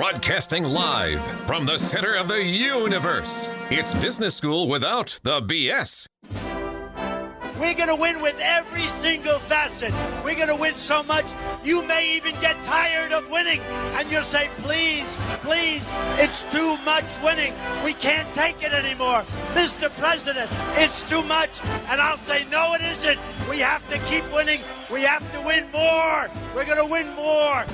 Broadcasting live from the center of the universe. It's Business School without the BS. We're going to win with every single facet. We're going to win so much, you may even get tired of winning. And you'll say, please, please, it's too much winning. We can't take it anymore. Mr. President, it's too much. And I'll say, no, it isn't. We have to keep winning. We have to win more. We're going to win more.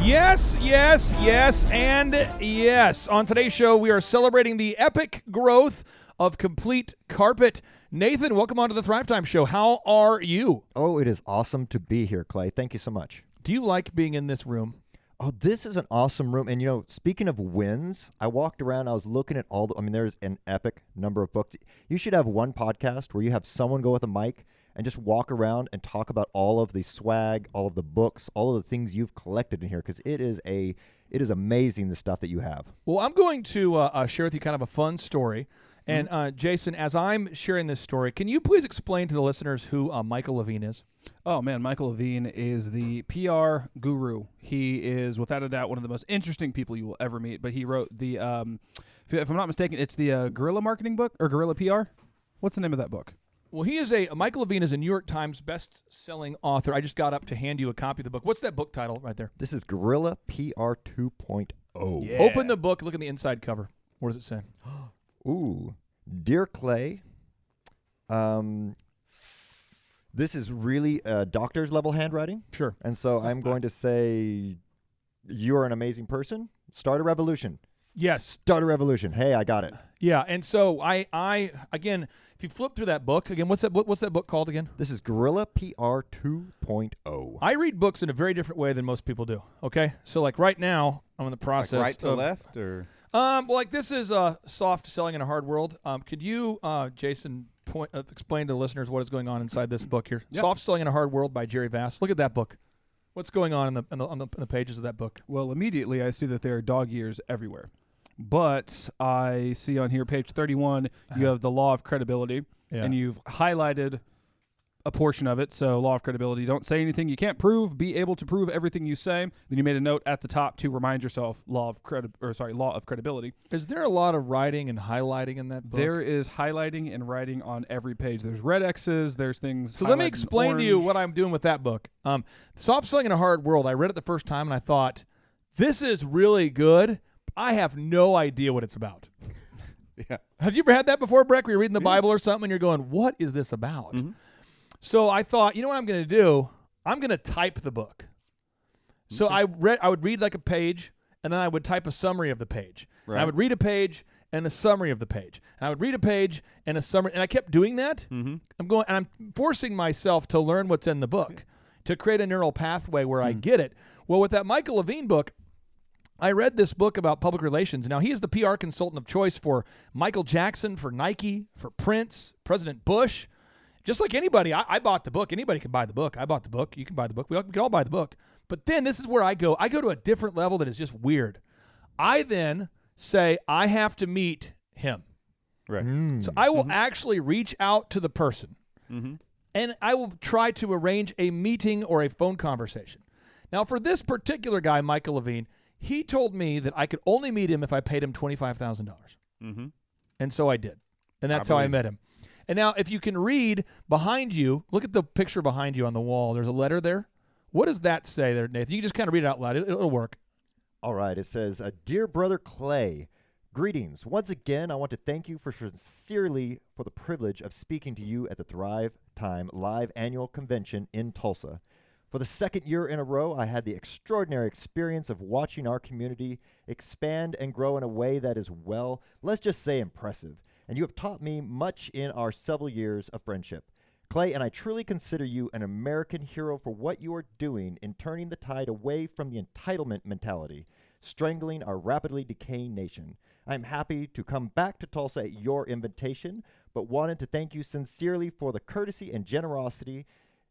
Yes, yes, yes, and yes. On today's show, we are celebrating the epic growth of Complete Carpet. Nathan, welcome onto the Thrive Time Show. How are you? Oh, it is awesome to be here, Clay. Thank you so much. Do you like being in this room? Oh, this is an awesome room. And, you know, speaking of wins, I walked around, I was looking at there's an epic number of books. You should have one podcast where you have someone go with a mic and just walk around and talk about all of the swag, all of the books, all of the things you've collected in here, because it is amazing the stuff that you have. Well, I'm going to share with you kind of a fun story. And Jason, as I'm sharing this story, can you please explain to the listeners who Michael Levine is? Oh, man, Michael Levine is the PR guru. He is, without a doubt, one of the most interesting people you will ever meet. But he wrote the, if I'm not mistaken, it's the Guerrilla Marketing book, or Guerrilla PR? What's the name of that book? Well, Michael Levine is a New York Times best-selling author. I just got up to hand you a copy of the book. What's that book title right there? This is Guerrilla PR 2.0. Yeah. Open the book, look at the inside cover. What does it say? Ooh, Dear Clay, this is really doctor's level handwriting. Sure. And so I'm going to say, you're an amazing person. Start a revolution. Yes. Start a revolution. Hey, I got it. Yeah, and so I again, if you flip through that book, again, what's that book called again? This is Guerrilla PR 2.0. I read books in a very different way than most people do, okay? So like right now, I'm in the process Like right to left, or? Well, like this is soft selling in a hard world. Could you, Jason, explain to the listeners what is going on inside this book here? Yep. Soft Selling in a Hard World by Jerry Vass. Look at that book. What's going on in the pages of that book? Well, immediately I see that there are dog ears everywhere. But I see on here, page 31, you have the law of credibility, and you've highlighted a portion of it. So law of credibility, don't say anything you can't prove, be able to prove everything you say. Then you made a note at the top to remind yourself law of credibility. Is there a lot of writing and highlighting in that book? There is highlighting and writing on every page. There's red X's, there's things. So let me explain to you what I'm doing with that book. Soft Selling in a Hard World, I read it the first time and I thought, this is really good. I have no idea what it's about. Yeah. Have you ever had that before, Breck, where you're reading the Bible or something and you're going, what is this about? Mm-hmm. So I thought, you know what I'm going to do? I'm going to type the book. So I would read like a page, and then I would type a summary of the page. Right. And I would read a page and a summary of the page. And I would read a page and a summary. And I kept doing that. Mm-hmm. I'm forcing myself to learn what's in the book, to create a neural pathway where I get it. Well, with that Michael Levine book, I read this book about public relations. Now, he is the PR consultant of choice for Michael Jackson, for Nike, for Prince, President Bush. Just like anybody, I bought the book. Anybody can buy the book. I bought the book. You can buy the book. We can all buy the book. But then this is where I go. I go to a different level that is just weird. I then say, I have to meet him. Right. So I will actually reach out to the person, and I will try to arrange a meeting or a phone conversation. Now, for this particular guy, Michael Levine, he told me that I could only meet him if I paid him $25,000. And so I did. And that's how I met him. And now, if you can read behind you, look at the picture behind you on the wall. There's a letter there. What does that say there, Nathan? You can just kind of read it out loud. It'll work. All right. It says, Dear Brother Clay, greetings. Once again, I want to thank you sincerely for the privilege of speaking to you at the Thrive Time Live Annual Convention in Tulsa. For the second year in a row, I had the extraordinary experience of watching our community expand and grow in a way that is, well, let's just say impressive. And you have taught me much in our several years of friendship. Clay, and I truly consider you an American hero for what you are doing in turning the tide away from the entitlement mentality, strangling our rapidly decaying nation. I am happy to come back to Tulsa at your invitation, but wanted to thank you sincerely for the courtesy and generosity.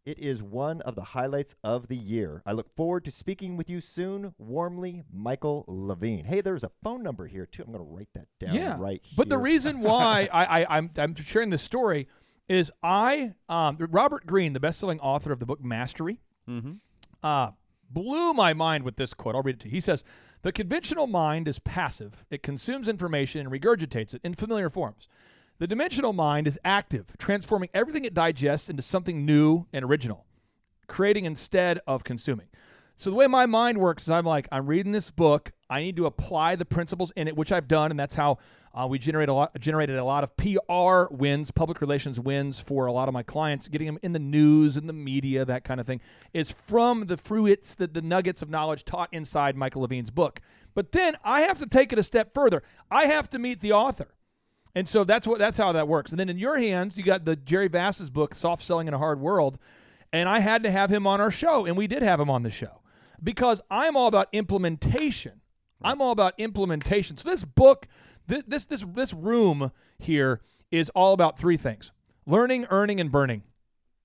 It is one of the highlights of the year. I look forward to speaking with you soon. Warmly, Michael Levine. Hey, there's a phone number here, too. I'm going to write that down right here. But the reason why I'm sharing this story is Robert Greene, the best-selling author of the book Mastery, blew my mind with this quote. I'll read it to you. He says, "The conventional mind is passive. It consumes information and regurgitates it in familiar forms. The dimensional mind is active, transforming everything it digests into something new and original, creating instead of consuming." So the way my mind works is I'm reading this book. I need to apply the principles in it, which I've done, and that's how we generated a lot of PR wins, public relations wins for a lot of my clients, getting them in the news and the media, that kind of thing, is from the fruits, the nuggets of knowledge taught inside Michael Levine's book. But then I have to take it a step further. I have to meet the author. And so that's how that works. And then in your hands, you got the Jerry Bass's book, Soft Selling in a Hard World, and I had to have him on our show, and we did have him on the show. Because I'm all about implementation. I'm all about implementation. So this book, this room here is all about three things: learning, earning, and burning.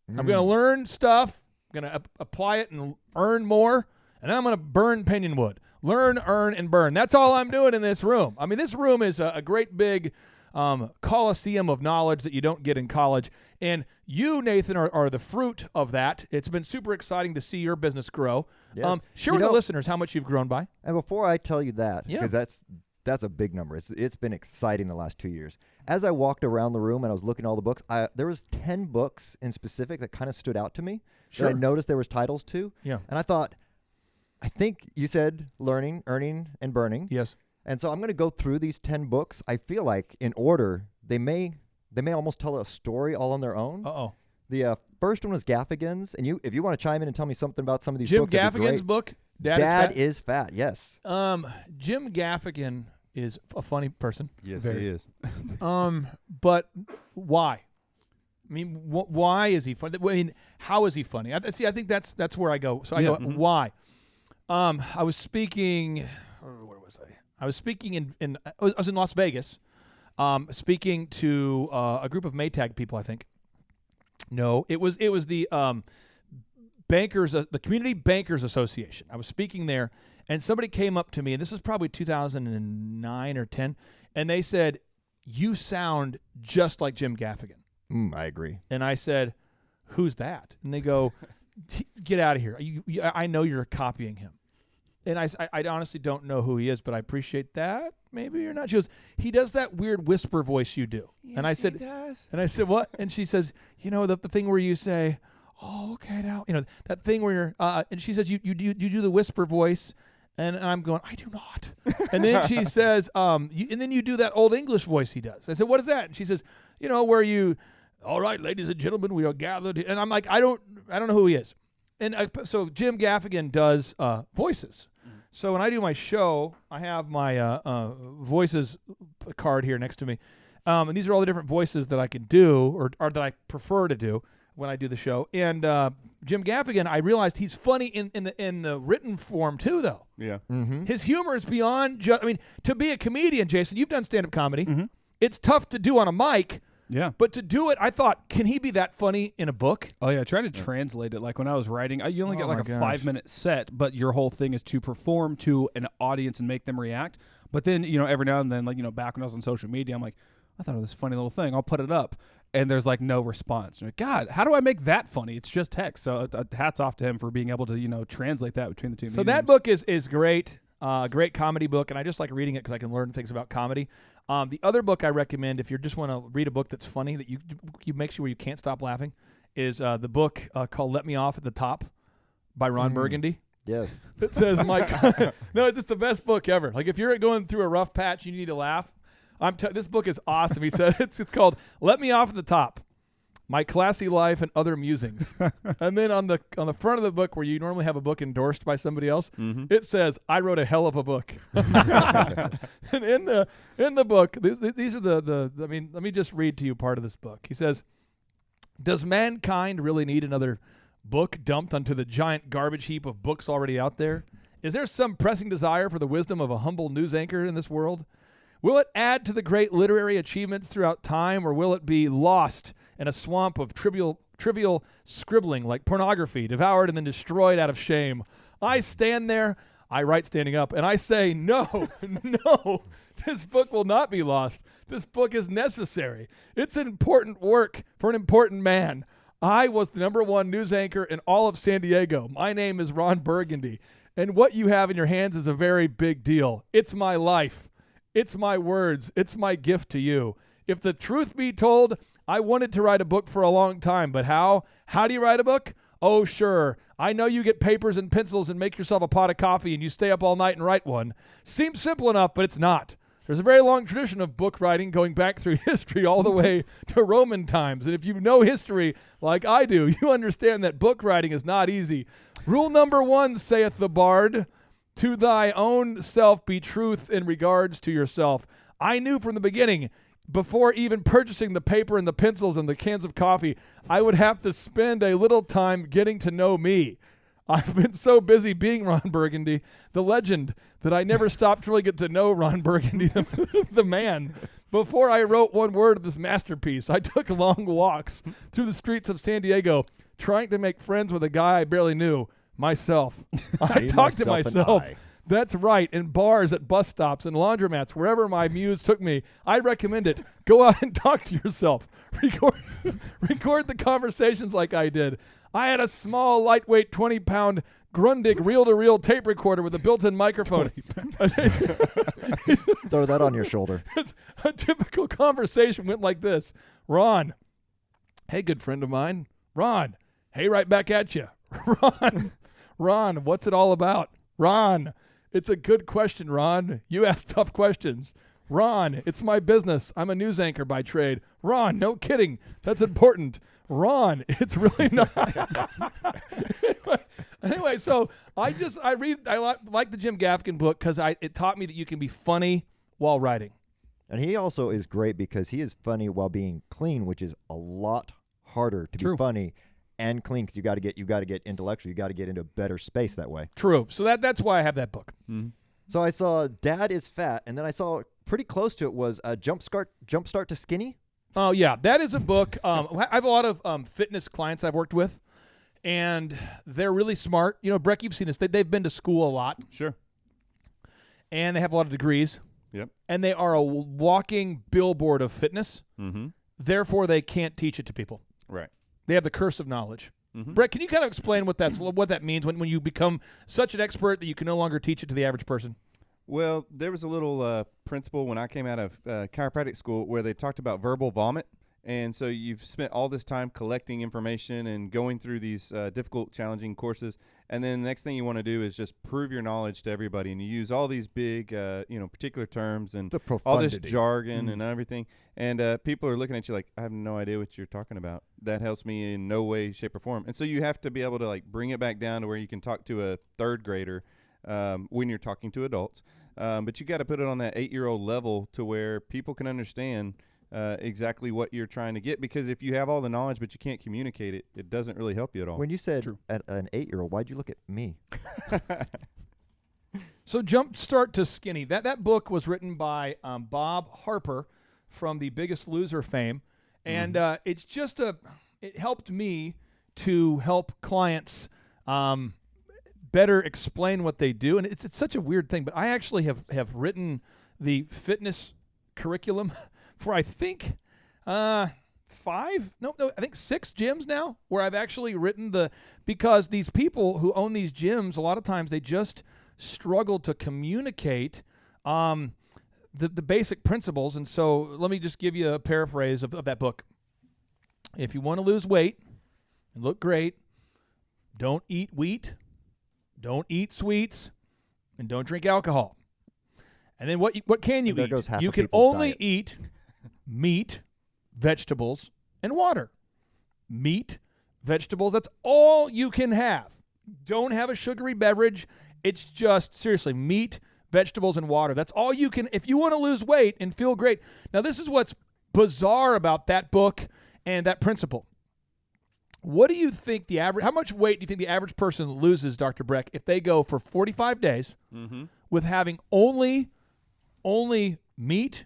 I'm going to learn stuff. I'm going to apply it and earn more. And then I'm going to burn pinion wood. Learn, earn, and burn. That's all I'm doing in this room. I mean, this room is a great big coliseum of knowledge that you don't get in college. And you, Nathan, are the fruit of that. It's been super exciting to see your business grow. Yes. Share with the listeners how much you've grown by. And before I tell you that, because that's a big number. It's been exciting the last 2 years. As I walked around the room and I was looking at all the books, there was 10 books in specific that kind of stood out to me. Sure. That I noticed there was titles to. Yeah. And I thought, I think you said learning, earning, and burning. Yes. And so I'm going to go through these 10 books. I feel like in order, they may almost tell a story all on their own. Uh-oh. The first one was Gaffigan's, and if you want to chime in and tell me something about some of these Jim books, that'd be Gaffigan's great. book, Dad is Fat. Yes. Jim Gaffigan is a funny person. Yes, Very. he is. But why? I mean, why is he funny? I mean, how is he funny? I think that's where I go. So I go, why? I was speaking. Where was I? I was speaking I was in Las Vegas, speaking to a group of Maytag people. I think. No, it was the bankers, the Community Bankers Association. I was speaking there, and somebody came up to me, and this was probably 2009 or 10, and they said, "You sound just like Jim Gaffigan." I agree. And I said, "Who's that?" And they go, "Get out of here. I know you're copying him." And I honestly don't know who he is, but I appreciate that. Maybe you're not. She goes, "He does that weird whisper voice you do." Yes, and I said, he does. And I said, "What?" And she says, "The thing where you say, 'Oh, okay, now,' that thing where you're," and she says, you do the whisper voice." And I'm going, "I do not." And then she says, and then you do that old English voice he does. I said, "What is that?" And she says, where you, "All right, ladies and gentlemen, we are gathered." And I'm like, I don't know who he is. And so Jim Gaffigan does voices. So when I do my show, I have my voices card here next to me. And these are all the different voices that I can do or that I prefer to do when I do the show. And Jim Gaffigan, I realized he's funny in the written form too, though. Yeah. Mm-hmm. His humor is beyond just, to be a comedian, Jason, you've done stand-up comedy. Mm-hmm. It's tough to do on a mic. Yeah. But to do it, I thought, can he be that funny in a book? Oh, yeah. Trying to translate it. Like when I was writing, you only get like a 5-minute set, but your whole thing is to perform to an audience and make them react. But then, every now and then, back when I was on social media, I'm like, I thought of this funny little thing. I'll put it up. And there's like no response. Like, God, how do I make that funny? It's just text. So hats off to him for being able to, translate that between the two mediums. So that book is great. Great comedy book, and I just like reading it because I can learn things about comedy. The other book I recommend, if you just want to read a book that's funny, that you makes you where you can't stop laughing, is the book called "Let Me Off at the Top" by Ron Burgundy. Yes. It says, "Mike." No, it's just the best book ever. Like if you're going through a rough patch, you need to laugh. This book is awesome. He said it's called "Let Me Off at the Top: My Classy Life and Other Musings." And then on the front of the book, where you normally have a book endorsed by somebody else, it says, "I wrote a hell of a book." And in the book, these are let me just read to you part of this book. He says, "Does mankind really need another book dumped onto the giant garbage heap of books already out there? Is there some pressing desire for the wisdom of a humble news anchor in this world? Will it add to the great literary achievements throughout time, or will it be lost in a swamp of trivial scribbling like pornography, devoured and then destroyed out of shame? I stand there, I write standing up, and I say, no, no, this book will not be lost. This book is necessary. It's an important work for an important man. I was the #1 news anchor in all of San Diego. My name is Ron Burgundy, and what you have in your hands is a very big deal. It's my life. It's my words. It's my gift to you. If the truth be told, I wanted to write a book for a long time, but how? How do you write a book? Oh, sure. I know you get papers and pencils and make yourself a pot of coffee and you stay up all night and write one. Seems simple enough, but it's not. There's a very long tradition of book writing going back through history all the way to Roman times. And if you know history like I do, you understand that book writing is not easy. Rule number 1, saith the bard, to thy own self be truth in regards to yourself. I knew from the beginning, before even purchasing the paper and the pencils and the cans of coffee, I would have to spend a little time getting to know me. I've been so busy being Ron Burgundy, the legend, that I never stopped to really get to know Ron Burgundy, the man. Before I wrote one word of this masterpiece, I took long walks through the streets of San Diego trying to make friends with a guy I barely knew, myself. I talked to myself. That's right. In bars, at bus stops, and laundromats, wherever my muse took me, I recommend it. Go out and talk to yourself. Record the conversations like I did. I had a small, lightweight, 20-pound Grundig reel-to-reel tape recorder with a built-in microphone. Throw that on your shoulder. A typical conversation went like this. Ron, hey, good friend of mine. Ron, hey, right back at you. Ron, what's it all about? Ron, it's a good question, Ron. You ask tough questions. Ron, it's my business. I'm a news anchor by trade. Ron, no kidding. That's important. Ron, it's really not. Anyway, so I like the Jim Gaffigan book because it taught me that you can be funny while writing. And he also is great because he is funny while being clean, which is a lot harder to be funny and clean because you got to get intellectual. You got to get into a better space that way. True. So that's why I have that book. Mm-hmm. So I saw Dad is Fat, and then I saw pretty close to it was Jumpstart to Skinny. Oh, yeah. That is a book. I have a lot of fitness clients I've worked with, and they're really smart. You know, Breck, you've seen this. They've been to school a lot. Sure. And they have a lot of degrees. Yep. And they are a walking billboard of fitness. Mm-hmm. Therefore, they can't teach it to people. Right. They have the curse of knowledge. Mm-hmm. Brett, can you kind of explain what that means when you become such an expert that you can no longer teach it to the average person? Well, there was a little principle when I came out of chiropractic school where they talked about verbal vomit. And so you've spent all this time collecting information and going through these difficult, challenging courses. And then the next thing you want to do is just prove your knowledge to everybody. And you use all these big, particular terms and all this jargon and everything. And people are looking at you like, I have no idea what you're talking about. That helps me in no way, shape, or form. And so you have to be able to like bring it back down to where you can talk to a third grader when you're talking to adults. But you got to put it on that 8-year-old level to where people can understand exactly what you're trying to get, because if you have all the knowledge but you can't communicate it, it doesn't really help you at all. When you said an 8-year-old, why'd you look at me? So Jumpstart to Skinny. That book was written by Bob Harper from the Biggest Loser fame, and it's just it helped me to help clients better explain what they do, and it's such a weird thing, but I actually have written the fitness curriculum for I think 6 gyms now, where I've actually written because these people who own these gyms, a lot of times they just struggle to communicate the basic principles. And so let me just give you a paraphrase of that book. If you want to lose weight and look great, don't eat wheat, don't eat sweets, and don't drink alcohol. And then what can you eat? You can only eat meat, vegetables, and water. Meat, vegetables, that's all you can have. Don't have a sugary beverage. It's just, seriously, meat, vegetables, and water. That's all you can, if you want to lose weight and feel great. Now, this is what's bizarre about that book and that principle. What do you think how much weight do you think the average person loses, Dr. Breck, if they go for 45 days with having only meat,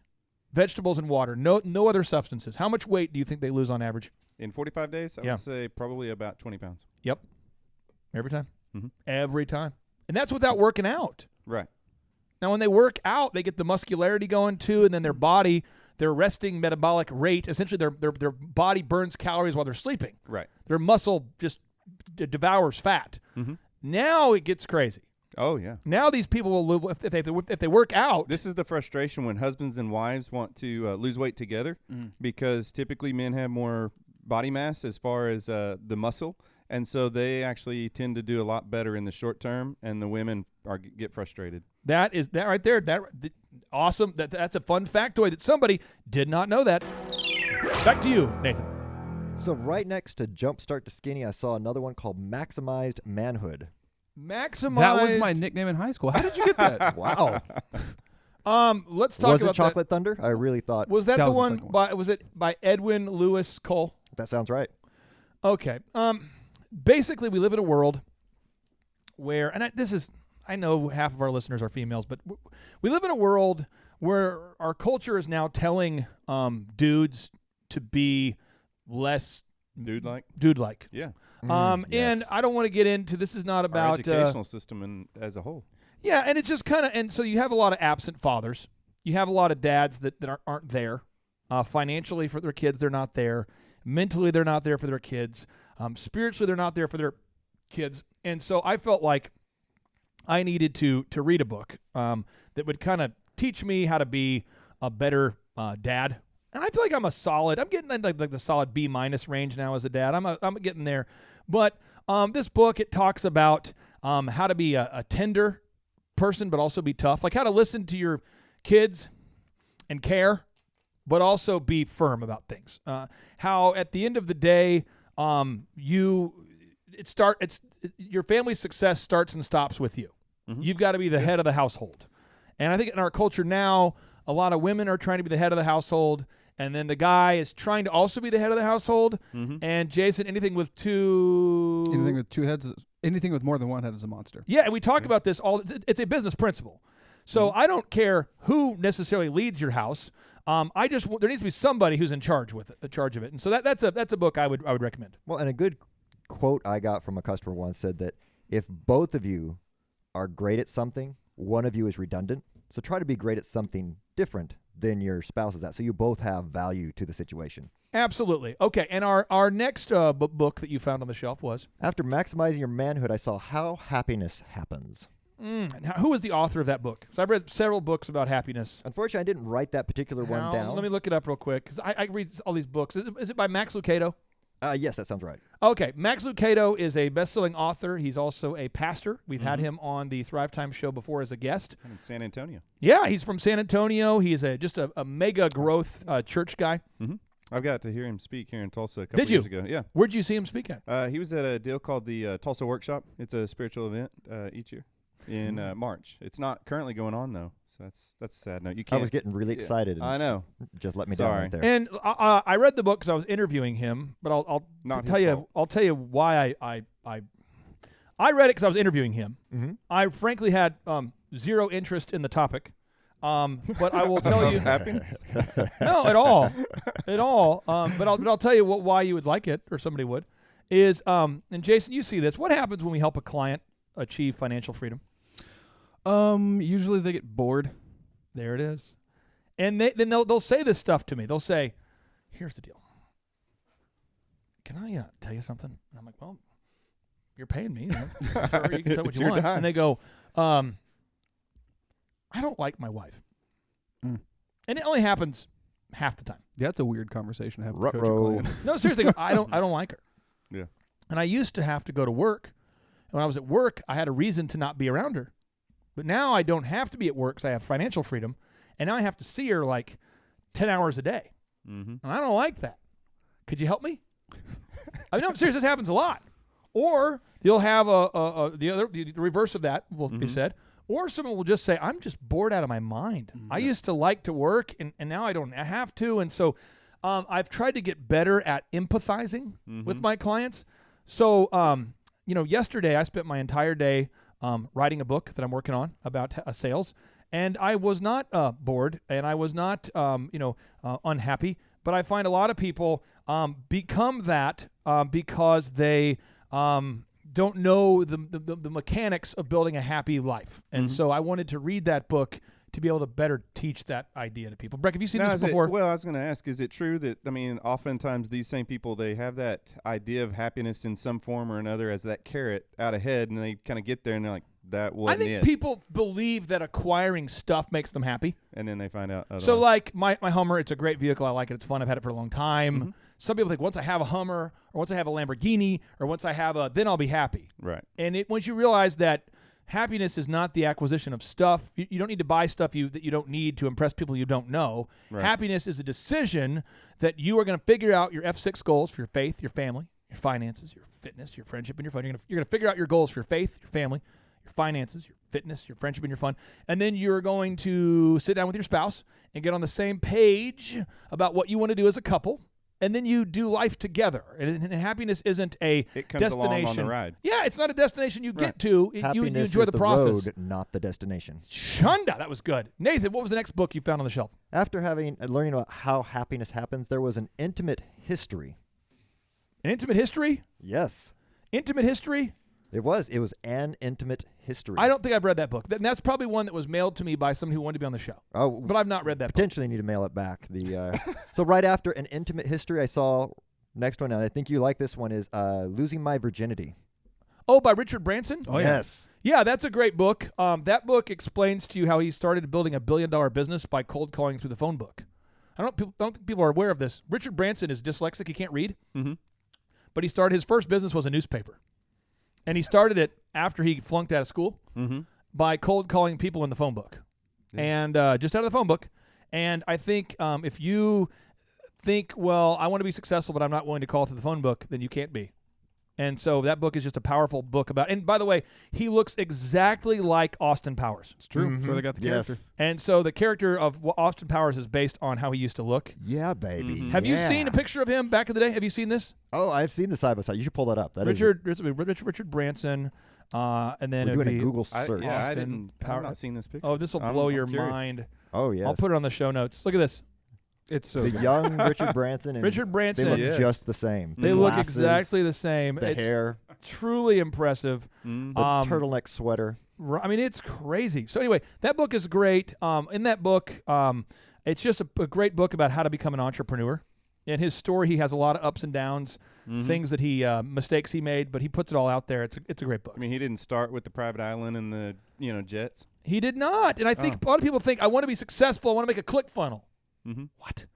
vegetables, and water, no other substances? How much weight do you think they lose on average? In 45 days, I would say probably about 20 pounds. Yep. Every time. Mm-hmm. Every time. And that's without working out. Right. Now, when they work out, they get the muscularity going too, and then their body, their resting metabolic rate, essentially their body burns calories while they're sleeping. Right. Their muscle just devours fat. Now it gets crazy. Oh, yeah. Now these people will live if they work out. This is the frustration when husbands and wives want to lose weight together because typically men have more body mass as far as the muscle, and so they actually tend to do a lot better in the short term, and the women get frustrated. That right there. Awesome. That's a fun factoid that somebody did not know that. Back to you, Nathan. So right next to Jumpstart to Skinny, I saw another one called Maximized Manhood. Maximize. That was my nickname in high school. How did you get that? Wow. Let's talk Was about it Chocolate Thunder? I really thought. Was that the was the one second one. was it by Edwin Lewis Cole? That sounds right. Okay. Basically, we live in a world where, and I know half of our listeners are females, but we live in a world where our culture is now telling dudes to be less dude-like. Yeah. And yes. I don't want to get into, this is not Our about educational system as a whole. Yeah, and it's just kind of, and so you have a lot of absent fathers. You have a lot of dads that aren't there. Financially for their kids, they're not there. Mentally, they're not there for their kids. Spiritually, they're not there for their kids. And so I felt like I needed to read a book that would kind of teach me how to be a better dad. And I feel like I'm getting in like the solid B- range now as a dad. I'm getting there. But this book, it talks about how to be a tender person, but also be tough. Like how to listen to your kids and care, but also be firm about things. How at the end of the day, your family's success starts and stops with you. You've got to be the head of the household. And I think in our culture now, a lot of women are trying to be the head of the household, and then the guy is trying to also be the head of the household. And Jason, anything with two heads, anything with more than one head is a monster. Yeah, and we talk about this all. It's a business principle. So I don't care who necessarily leads your house. There needs to be somebody who's in charge of it. And so that's a book I would recommend. Well, and a good quote I got from a customer once said that if both of you are great at something, one of you is redundant. So try to be great at something different than your spouse is at, so you both have value to the situation. Absolutely. Okay, and our next book that you found on the shelf was? After Maximizing Your Manhood, I saw How Happiness Happens. Now, who was the author of that book? So I've read several books about happiness. Unfortunately, I didn't write that particular one down. Let me look it up real quick, because I read all these books. Is it by Max Lucado? Yes, that sounds right. Okay, Max Lucado is a best-selling author. He's also a pastor. We've had him on the Thrive Time show before as a guest. I'm in San Antonio. Yeah, he's from San Antonio. He's just a mega growth church guy. I've got to hear him speak here in Tulsa a couple years ago. Yeah. Where'd you see him speak at? He was at a deal called the Tulsa Workshop. It's a spiritual event each year in March. It's not currently going on, though. So that's a sad note. You can't. I was getting really excited. I know. Just let me down right there. And I read the book because I was interviewing him, but I'll tell you why I read it because I was interviewing him. I frankly had zero interest in the topic, but I will tell you happiness. No, at all. But I'll tell you why you would like it, or somebody would. Is and Jason, you see this. What happens when we help a client achieve financial freedom? Usually they get bored. There it is. And then they'll say this stuff to me. They'll say, "Here's the deal. Can I tell you something?" And I'm like, "Well, you're paying me. Sure, you can tell what you want." And they go, "I don't like my wife." And it only happens half the time. Yeah, that's a weird conversation to have with a coach or client. No, seriously, I don't like her. Yeah. And I used to have to go to work. And when I was at work, I had a reason to not be around her. But now I don't have to be at work because I have financial freedom. And now I have to see her like 10 hours a day. And I don't like that. Could you help me? I mean, I'm serious. This happens a lot. Or you'll have the reverse of that will be said. Or someone will just say, "I'm just bored out of my mind. I used to like to work, and now I don't have to." And so I've tried to get better at empathizing with my clients. So, yesterday I spent my entire day writing a book that I'm working on about sales. And I was not bored, and I was not, unhappy. But I find a lot of people become that because they don't know the mechanics of building a happy life. And so I wanted to read that book to be able to better teach that idea to people. Breck, have you seen this before? Well, I was going to ask, is it true that, oftentimes these same people, they have that idea of happiness in some form or another as that carrot out ahead, and they kind of get there and they're like, that wasn't it. I think people believe that acquiring stuff makes them happy. And then they find out otherwise. So like my Hummer, it's a great vehicle. I like it. It's fun. I've had it for a long time. Some people think once I have a Hummer or once I have a Lamborghini or once I have then I'll be happy. Right. And once you realize that happiness is not the acquisition of stuff. You don't need to buy stuff that you don't need to impress people you don't know. Right. Happiness is a decision that you are going to figure out your F6 goals for your faith, your family, your finances, your fitness, your friendship, and your fun. You're going to figure out your goals for your faith, your family, your finances, your fitness, your friendship, and your fun. And then you're going to sit down with your spouse and get on the same page about what you want to do as a couple. And then you do life together. And happiness isn't a it comes destination. Along on the ride. Yeah, it's not a destination you get to. You Happiness enjoy is the process. road, not the destination. Shunda, that was good. Nathan, what was the next book you found on the shelf? After learning about how happiness happens, there was an intimate history. An intimate history? Yes. Intimate history? It was an intimate history. I don't think I've read that book. That's probably one that was mailed to me by somebody who wanted to be on the show. Oh, but I've not read that book. Potentially need to mail it back. So right after an intimate history, I saw next one, and I think you like this one, is Losing My Virginity. Oh, by Richard Branson? Oh, yes. Yeah, that's a great book. That book explains to you how he started building a billion-dollar business by cold calling through the phone book. I don't think people are aware of this. Richard Branson is dyslexic. He can't read. Mm-hmm. But his first business was a newspaper. And he started it after he flunked out of school by cold calling people in the phone book. Yeah. And just out of the phone book. And I think if you think, well, I want to be successful, but I'm not willing to call through the phone book, then you can't be. And so that book is just a powerful book about, and by the way, he looks exactly like Austin Powers. It's true. That's where they got the character. Yes. And so the character of Austin Powers is based on how he used to look. Yeah, baby. Have you Yeah. seen a picture of him back in the day? Have you seen this? Oh, I've seen the side by side. You should pull that up. That is Richard Branson, and then We're it'd doing a be Google search. I've not seen this picture. Oh, this will I'm blow your curious. mind. Oh, yes. I'll put it on the show notes. Look at this. It's so the good. young Richard Branson. And Richard Branson. They look Yes. just the same. They The look glasses, exactly the same. The It's hair, truly impressive. the turtleneck sweater. I mean, it's crazy. So anyway, that book is great. In that book, it's just a great book about how to become an entrepreneur. In his story, he has a lot of ups and downs, things that mistakes he made, but he puts it all out there. It's a great book. I mean, he didn't start with the private island and the jets. He did not. And I think a lot of people think, I want to be successful. I want to make a click funnel. What?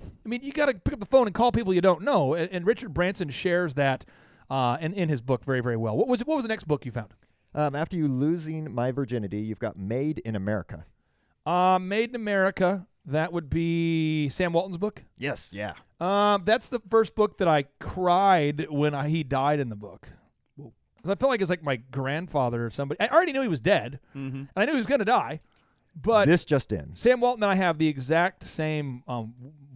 I mean, you got to pick up the phone and call people you don't know. And Richard Branson shares that in his book very, very well. What was the next book you found? After you losing my virginity, you've got Made in America. Made in America. That would be Sam Walton's book. Yes. Yeah. That's the first book that I cried when he died in the book. I felt like it's like my grandfather or somebody. I already knew he was dead, and I knew he was going to die. But This just in. Sam Walton and I have the exact same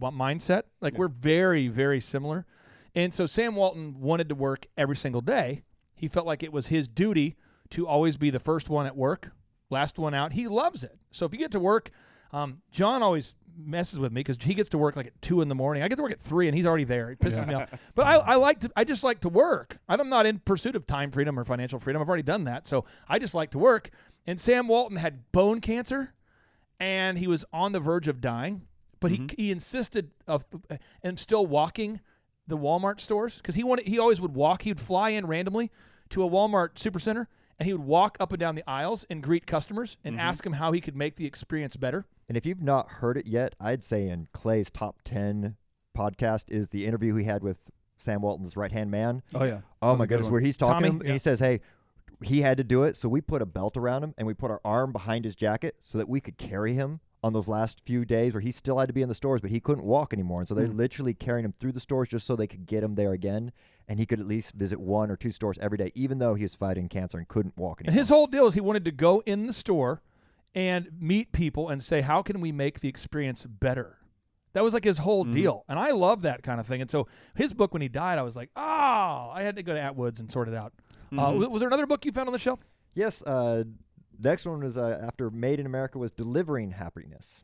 mindset. Like we're very, very similar. And so Sam Walton wanted to work every single day. He felt like it was his duty to always be the first one at work, last one out. He loves it. So if you get to work, John always messes with me because he gets to work like at 2 a.m. I get to work at 3 and he's already there. It pisses me off. But I just like to work. I'm not in pursuit of time freedom or financial freedom. I've already done that. So I just like to work. And Sam Walton had bone cancer and he was on the verge of dying, but he insisted and still walking the Walmart stores because he always would walk. He would fly in randomly to a Walmart supercenter and he would walk up and down the aisles and greet customers and ask them how he could make the experience better. And if you've not heard it yet, I'd say in Clay's top 10 podcast is the interview he had with Sam Walton's right-hand man. Oh, yeah. Oh, my goodness, where he's talking Tommy? to him, and he says, hey, he had to do it, so we put a belt around him, and we put our arm behind his jacket so that we could carry him on those last few days where he still had to be in the stores, but he couldn't walk anymore. And so they're literally carrying him through the stores just so they could get him there again, and he could at least visit 1 or 2 stores every day, even though he was fighting cancer and couldn't walk anymore. And his whole deal is he wanted to go in the store and meet people and say, how can we make the experience better? That was like his whole deal. And I love that kind of thing. And so his book, when he died, I was like, I had to go to Atwood's and sort it out. Was there another book you found on the shelf? Yes, next one was after Made in America was Delivering Happiness.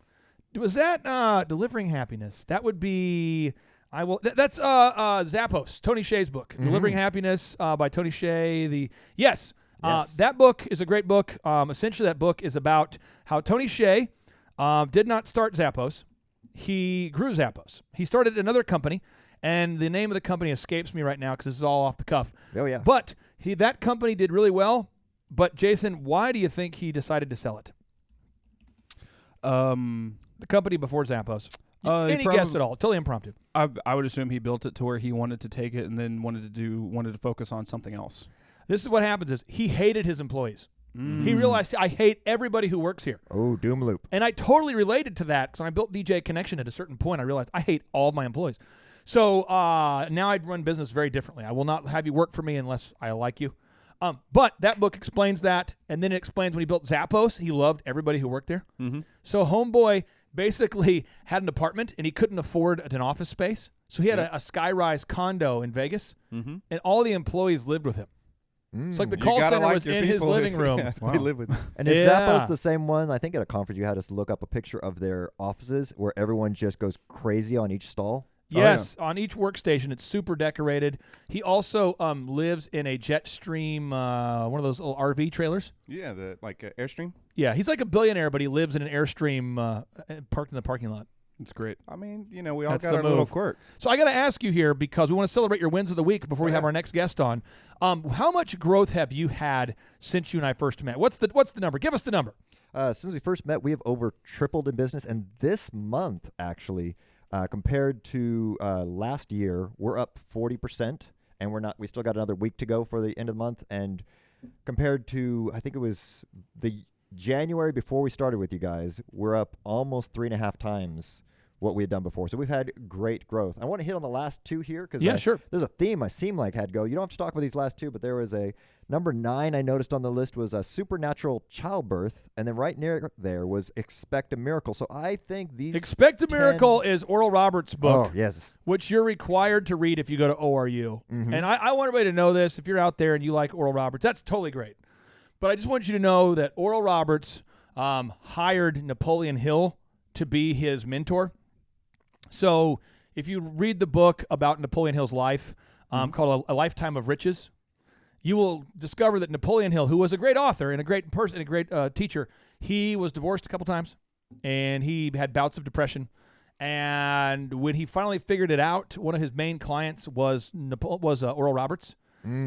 Was that Delivering Happiness? That would be... That's Zappos, Tony Hsieh's book, Delivering Happiness by Tony Hsieh. Yes. Yes. That book is a great book. Essentially, that book is about how Tony Hsieh did not start Zappos. He grew Zappos. He started another company, and the name of the company escapes me right now because this is all off the cuff. Oh, yeah. But that company did really well. But, Jason, why do you think he decided to sell it? The company before Zappos. Any guess at all? Totally impromptu. I would assume he built it to where he wanted to take it and then wanted to focus on something else. This is what happens is he hated his employees. He realized, I hate everybody who works here. Oh, doom loop. And I totally related to that. So when I built DJ Connection at a certain point, I realized I hate all of my employees. So now I'd run business very differently. I will not have you work for me unless I like you. But that book explains that, and then it explains when he built Zappos, he loved everybody who worked there. So Homeboy basically had an apartment, and he couldn't afford an office space. So he had a skyrise condo in Vegas, and all the employees lived with him. It's like the call center was in his living room. They live with. And is Zappos the same one? I think at a conference you had us look up a picture of their offices where everyone just goes crazy on each stall. Yes, on each workstation, it's super decorated. He also lives in a Jetstream, one of those little RV trailers. Yeah, the Airstream. Yeah, he's like a billionaire, but he lives in an Airstream parked in the parking lot. It's great. I mean, we all That's got the our little move. quirks. So I got to ask you here, because we want to celebrate your wins of the week before we have our next guest on. How much growth have you had since you and I first met? What's the number? Give us the number. Since we first met, we have over tripled in business, and this month actually, compared to last year, we're up 40%, and we still got another week to go for the end of the month. And compared to, I think it was the January before we started with you guys, we're up almost 3.5 times what we had done before. So we've had great growth. I want to hit on the last two here because sure. There's a theme I seem like had go. You don't have to talk about these last two, but there was a number 9 I noticed on the list was a supernatural childbirth, and then right near there was expect a miracle. So I think these Expect a Miracle is Oral Roberts' book. Oh, yes. Which you're required to read if you go to ORU. And I want everybody to know this. If you're out there and you like Oral Roberts, that's totally great. But I just want you to know that Oral Roberts hired Napoleon Hill to be his mentor. So if you read the book about Napoleon Hill's life called A Lifetime of Riches, you will discover that Napoleon Hill, who was a great author and a great person and a great teacher, he was divorced a couple times, and he had bouts of depression. And when he finally figured it out, one of his main clients was Oral Roberts.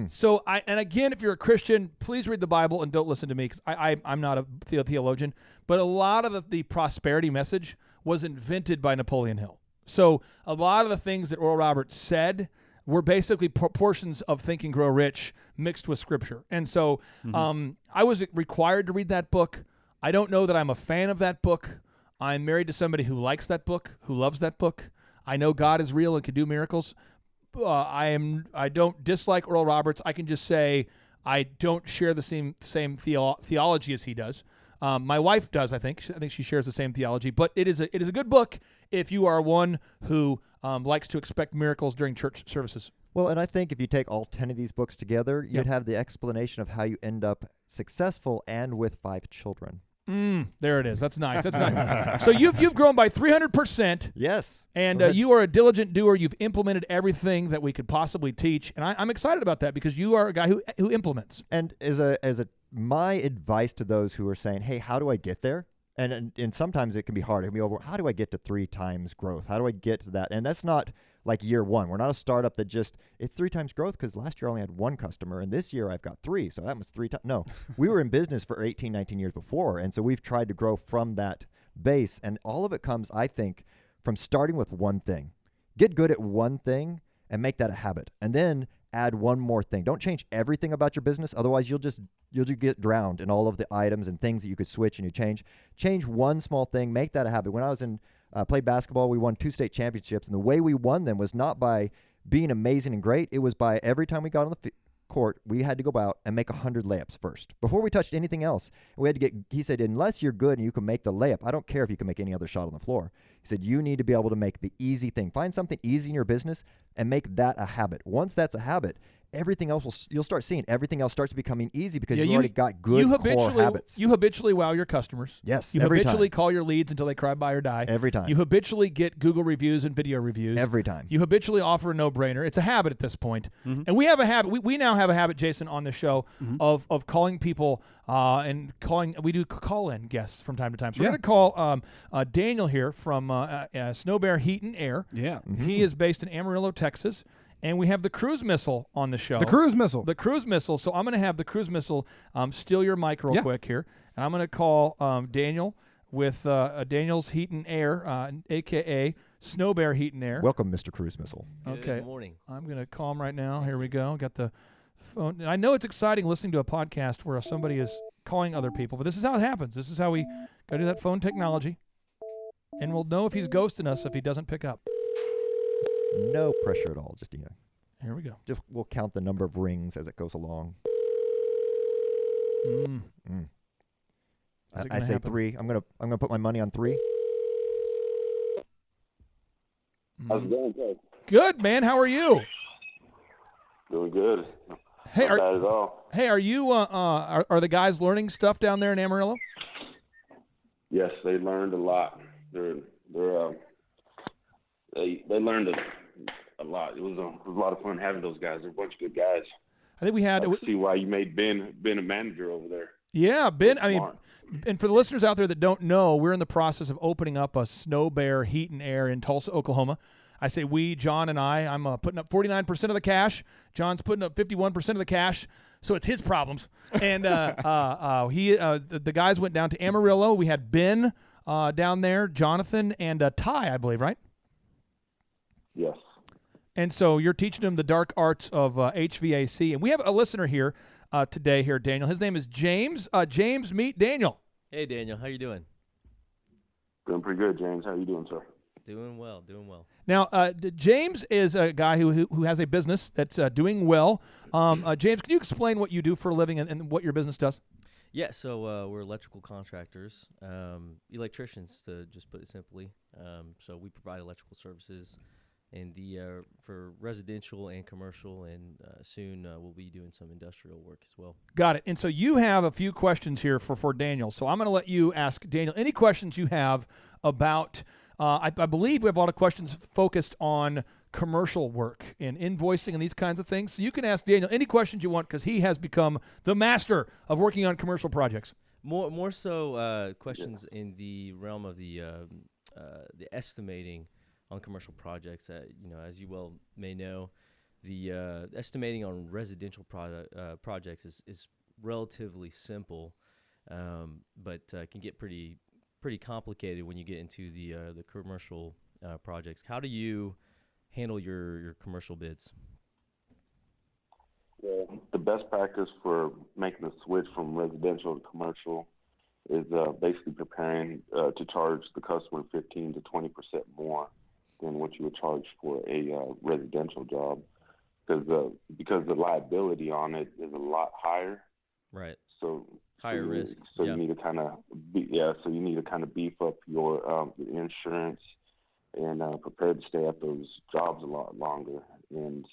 So, and again, if you're a Christian, please read the Bible and don't listen to me because I'm not a theologian. But a lot of the prosperity message was invented by Napoleon Hill. So a lot of the things that Oral Roberts said were basically portions of Think and Grow Rich mixed with Scripture. And so I was required to read that book. I don't know that I'm a fan of that book. I'm married to somebody who likes that book, who loves that book. I know God is real and can do miracles. I don't dislike Oral Roberts. I can just say I don't share the same theology as he does. My wife does, I think. I think she shares the same theology. But it is a good book if you are one who likes to expect miracles during church services. Well, and I think if you take all 10 of these books together, you'd have the explanation of how you end up successful and with 5 children. There it is. That's nice. That's nice. So you've grown by 300%. Yes. And you are a diligent doer. You've implemented everything that we could possibly teach. And I'm excited about that because you are a guy who implements. And my advice to those who are saying, hey, how do I get there? And sometimes it can be hard. It can be over. How do I get to 3 times growth? How do I get to that? And that's not like year one. We're not a startup that it's 3 times growth because last year I only had 1 customer and this year I've got 3. So that was 3 times. No, we were in business for 18, 19 years before. And so we've tried to grow from that base. And all of it comes, I think, from starting with one thing. Get good at one thing and make that a habit. And then add one more thing. Don't change everything about your business. Otherwise, you'll just get drowned in all of the items and things that you could switch and you change. Change one small thing. Make that a habit. When I was played basketball, we won 2 state championships. And the way we won them was not by being amazing and great. It was by every time we got on the court, we had to go out and make 100 layups first before we touched anything else. We had to he said, unless you're good and you can make the layup, I don't care if you can make any other shot on the floor. He said, you need to be able to make the easy thing. Find something easy in your business and make that a habit. Once that's a habit, everything else you'll start seeing everything else starts becoming easy because Yeah, you already got good core habits. You habitually wow your customers. Yes, You every habitually time. call your leads until they cry, buy, or die. Every time. You habitually get Google reviews and video reviews. Every time. You habitually offer a no-brainer. It's a habit at this point. And we have a habit. We now have a habit, Jason, on the show of calling people and calling. We do call-in guests from time to time. So we're going to call Daniel here from Snow Bear Heat and Air. Yeah. He is based in Amarillo, Texas. And we have the Cruise Missile on the show. The Cruise Missile. The Cruise Missile. So I'm going to have the Cruise Missile steal your mic real quick here. And I'm going to call Daniel with Daniel's Heat and Air, a.k.a. Snow Bear Heat and Air. Welcome, Mr. Cruise Missile. Okay. Good morning. I'm going to call him right now. Here we go. Got the phone. And I know it's exciting listening to a podcast where somebody is calling other people, but this is how it happens. This is how we go to that phone technology. And we'll know if he's ghosting us if he doesn't pick up. No pressure at all. Just Here we go. just we'll count the number of rings as it goes along. Is it I gonna say happen? 3. I'm gonna put my money on 3. How's it going, Ted? Good, man. How are you? Doing good. Hey, Not bad at all. are you? Are the guys learning stuff down there in Amarillo? Yes, they learned a lot. They learned a lot. It was a lot of fun having those guys. They're a bunch of good guys. I think we had. I can see why you made Ben a manager over there. Yeah, Ben. I mean, Smart. and for the listeners out there that don't know, we're in the process of opening up a Snow Bear Heat and Air in Tulsa, Oklahoma. I say we, John and I. I'm putting up 49% of the cash. John's putting up 51% of the cash. So it's his problems. And the guys went down to Amarillo. We had Ben down there, Jonathan, and Ty, I believe, right? Yes. And so you're teaching them the dark arts of HVAC. And we have a listener here today here, Daniel. His name is James. James, meet Daniel. Hey, Daniel. How you doing? Doing pretty good, James. How you doing, sir? Doing well. Doing well. Now, James is a guy who has a business that's doing well. James, can you explain what you do for a living and what your business does? Yeah, so we're electrical contractors, electricians, to just put it simply. So we provide electrical services and for residential and commercial, and soon we'll be doing some industrial work as well. Got it. And so you have a few questions here for Daniel. So I'm going to let you ask Daniel any questions you have about. I believe we have a lot of questions focused on commercial work and invoicing and these kinds of things. So you can ask Daniel any questions you want because he has become the master of working on commercial projects. More so questions in the realm of the estimating on commercial projects. As you well may know, the estimating on residential projects is relatively simple, but can get pretty complicated when you get into the commercial projects. How do you handle your commercial bids? Well, the best practice for making the switch from residential to commercial is basically preparing to charge the customer 15 to 20% more than what you would charge for a residential job, because the liability on it is a lot higher. Right. So higher risk. So you need to kind of beef up your insurance and prepare to stay at those jobs a lot longer. And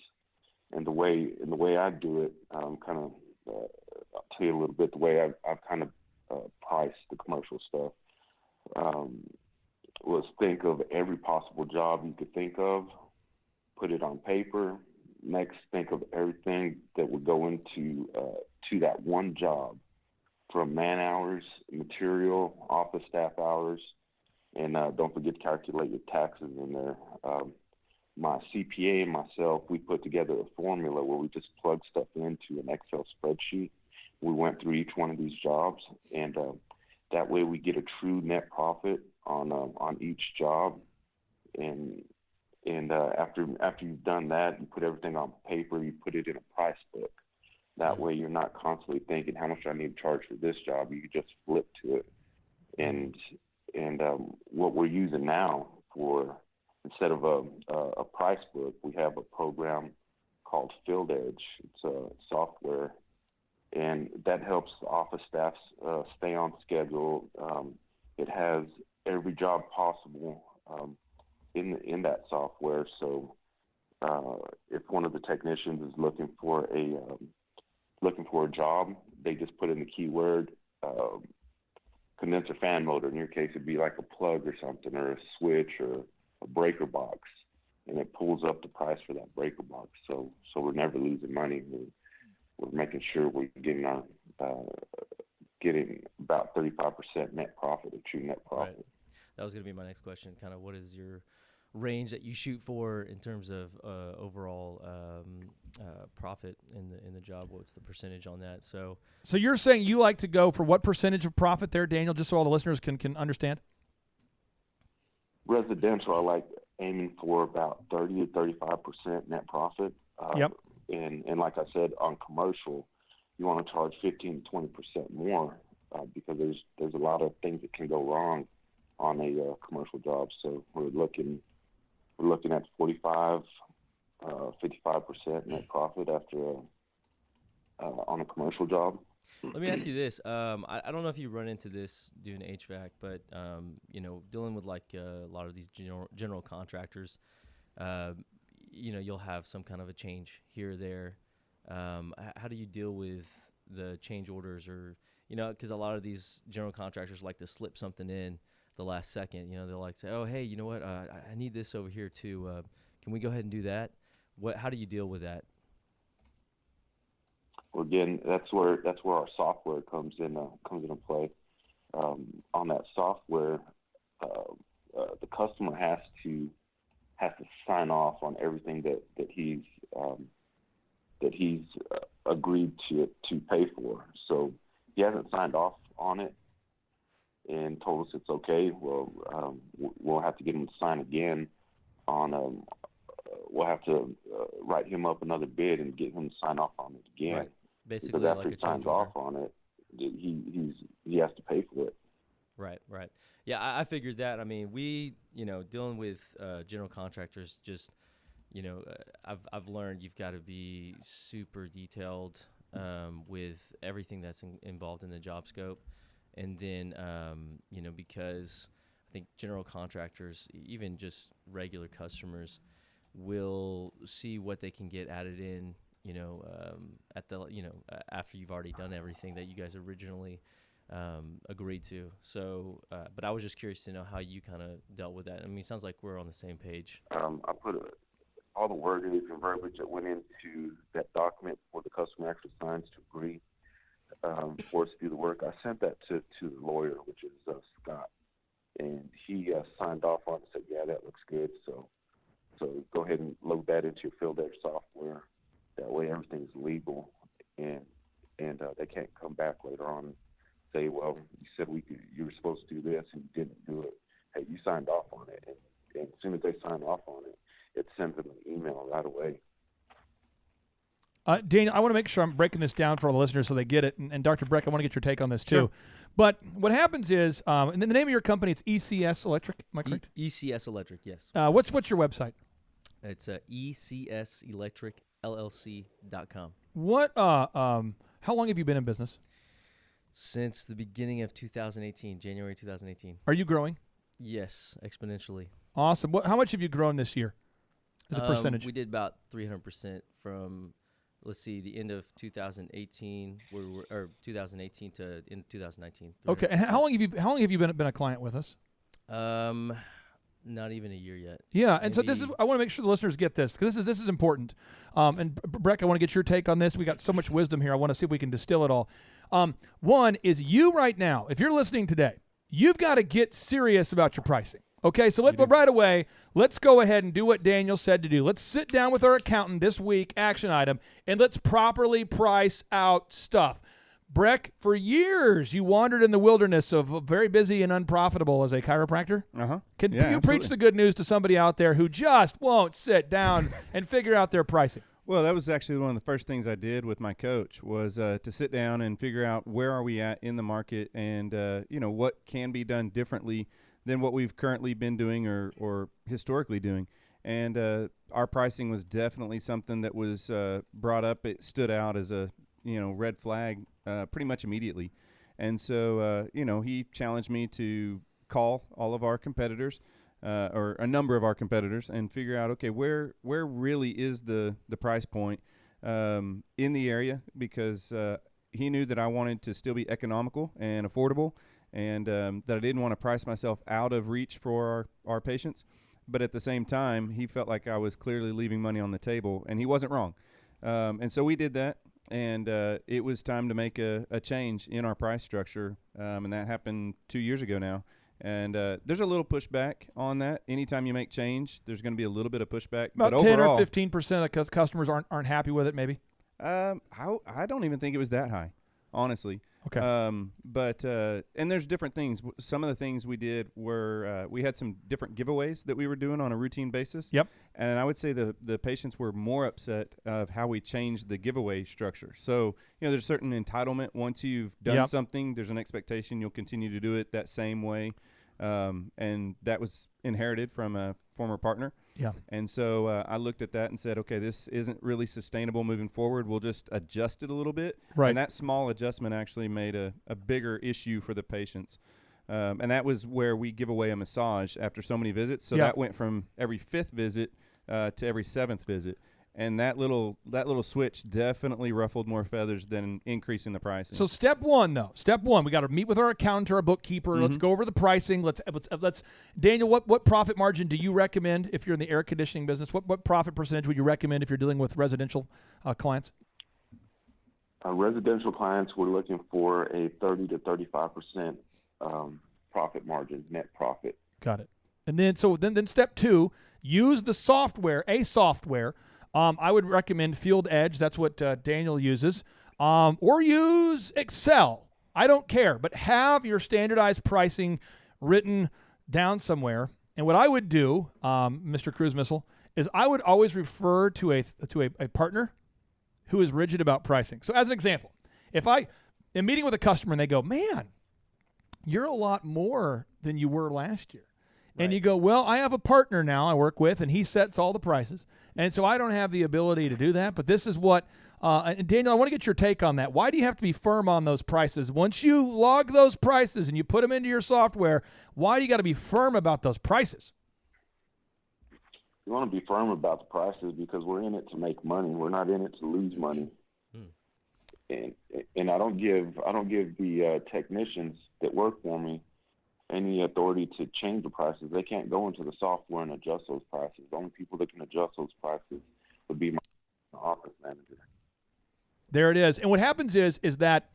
the way I do it, I'll tell you a little bit the way I've kind of priced the commercial stuff. Was think of every possible job you could think of, put it on paper. Next, think of everything that would go into to that one job, from man hours, material, office staff hours, and don't forget to calculate your taxes in there. My CPA and myself, we put together a formula where we just plug stuff into an Excel spreadsheet. We went through each one of these jobs, and that way we get a true net profit on each job. And after you've done that, you put everything on paper, you put it in a price book. That way you're not constantly thinking, how much do I need to charge for this job? You just flip to it. And what we're using now for, instead of a price book, we have a program called Field Edge. It's a software, and that helps the office staff stay on schedule. It has every job possible in that software. So if one of the technicians is looking for a job, they just put in the keyword condenser fan motor. In your case, it'd be like a plug or something, or a switch, or a breaker box, and it pulls up the price for that breaker box. So we're never losing money. We're making sure we're getting about 35% net profit, or true net profit. Right. That was going to be my next question. Kind of, what is your range that you shoot for in terms of overall profit in the job? What's the percentage on that? So you're saying you like to go for what percentage of profit there, Daniel, just so all the listeners can understand? Residential, I like aiming for about 30 to 35% net profit. Yep. And like I said, on commercial, you want to charge 15 to 20% more because there's a lot of things that can go wrong on a commercial job. So we're looking at 45, 55% net profit after on a commercial job. let me ask you this. I don't know if you run into this doing HVAC, but dealing with like a lot of these general contractors, you'll have some kind of a change here or there. How do you deal with the change orders, or because a lot of these general contractors like to slip something in the last second? They'll like say, oh, hey, you know what, I need this over here too, can we go ahead and do that? How do you deal with that? Well, again, that's where our software comes into play. On that software, the customer has to sign off on everything that he's agreed to pay for. So he hasn't signed off on it and told us it's okay. Well, we'll have to get him to sign again on. We'll have to write him up another bid and get him to sign off on it again. Right. Basically, because after like he a change signs order. off on it, he has to pay for it. Right. Yeah, I figured that. I mean, we, dealing with general contractors, just, I've learned you've got to be super detailed with everything that's involved in the job scope. And then, because I think general contractors, even just regular customers, will see what they can get added in, after you've already done everything that you guys originally agreed to. So, but I was just curious to know how you kind of dealt with that. I mean, it sounds like we're on the same page. I put all the wording and verbiage that went into that document before the customer actually signs to agree for us to do the work. I sent that to the lawyer, which is Scott, and he signed off on it and said, yeah, that looks good. So go ahead and load that into your Field Edge software. That way everything's legal, and they can't come back later on and say, well, you said you were supposed to do this and you didn't do it. Hey, you signed off on it. And as soon as they sign off on it, it sends them an email right away. Daniel, I want to make sure I'm breaking this down for all the listeners so they get it. And Dr. Breck, I want to get your take on this too. Sure. But what happens is, and the name of your company, it's ECS Electric, am I correct? ECS Electric, yes. What's your website? It's ECSElectricLLC.com. What? How long have you been in business? Since the beginning of 2018, January 2018. Are you growing? Yes, exponentially. Awesome. How much have you grown this year as a percentage? We did about 300% from, the end of 2018, or 2018 to in 2019. Okay. And how long have you been a client with us? Not even a year yet. Yeah, and so I want to make sure the listeners get this, because this is important. And Breck, I want to get your take on this. We got so much wisdom here. I want to see if we can distill it all. One is, you right now, if you're listening today, you've got to get serious about your pricing. Okay, so right away, let's go ahead and do what Daniel said to do. Let's sit down with our accountant this week, action item, and let's properly price out stuff. Breck, for years you wandered in the wilderness of very busy and unprofitable as a chiropractor. Can you absolutely preach the good news to somebody out there who just won't sit down and figure out their pricing? Well, that was actually one of the first things I did with my coach, was to sit down and figure out where are we at in the market, and what can be done differently than what we've currently been doing or historically doing. And our pricing was definitely something that was brought up. It stood out as a red flag pretty much immediately. And so he challenged me to call all of our competitors, or a number of our competitors, and figure out, okay, where really is the price point in the area, because he knew that I wanted to still be economical and affordable, and that I didn't want to price myself out of reach for our patients. But at the same time, he felt like I was clearly leaving money on the table, and he wasn't wrong. And so we did that, and it was time to make a change in our price structure, and that happened 2 years ago now. And there's a little pushback on that. Anytime you make change, there's going to be a little bit of pushback. About but 10 overall, or 15% of customers aren't happy with it, maybe? I don't even think it was that high, honestly. Okay. But and there's different things. Some of the things we did were we had some different giveaways that we were doing on a routine basis. Yep. And I would say the patients were more upset of how we changed the giveaway structure. So, there's a certain entitlement. Once you've done something, there's an expectation you'll continue to do it that same way. And that was inherited from a former partner. Yeah. And so I looked at that and said, okay, this isn't really sustainable moving forward. We'll just adjust it a little bit. Right. And that small adjustment actually made a bigger issue for the patients. And that was where we give away a massage after so many visits. So that went from every 5th visit to every 7th visit. And that little switch definitely ruffled more feathers than increasing the pricing. So step one, we got to meet with our accountant or our bookkeeper. Let's go over the pricing. Let's Daniel, what profit margin do you recommend if you're in the air conditioning business? What profit percentage would you recommend if you're dealing with residential clients? Residential clients, we're looking for a 30 to 35% profit margin, net profit. Got it. And then step 2, use the software, I would recommend Field Edge. That's what Daniel uses. Or use Excel. I don't care. But have your standardized pricing written down somewhere. And what I would do, Mr. Cruise Missile, is I would always refer to a partner who is rigid about pricing. So as an example, if I am meeting with a customer and they go, man, you're a lot more than you were last year. And you go, well, I have a partner now I work with, and he sets all the prices. And so I don't have the ability to do that. But this is what, and Daniel, I want to get your take on that. Why do you have to be firm on those prices? Once you log those prices and you put them into your software, why do you got to be firm about those prices? You want to be firm about the prices because we're in it to make money. We're not in it to lose money. And I don't give the technicians that work for me any authority to change the prices. They can't go into the software and adjust those prices. The only people that can adjust those prices would be my office manager. There it is. And what happens is that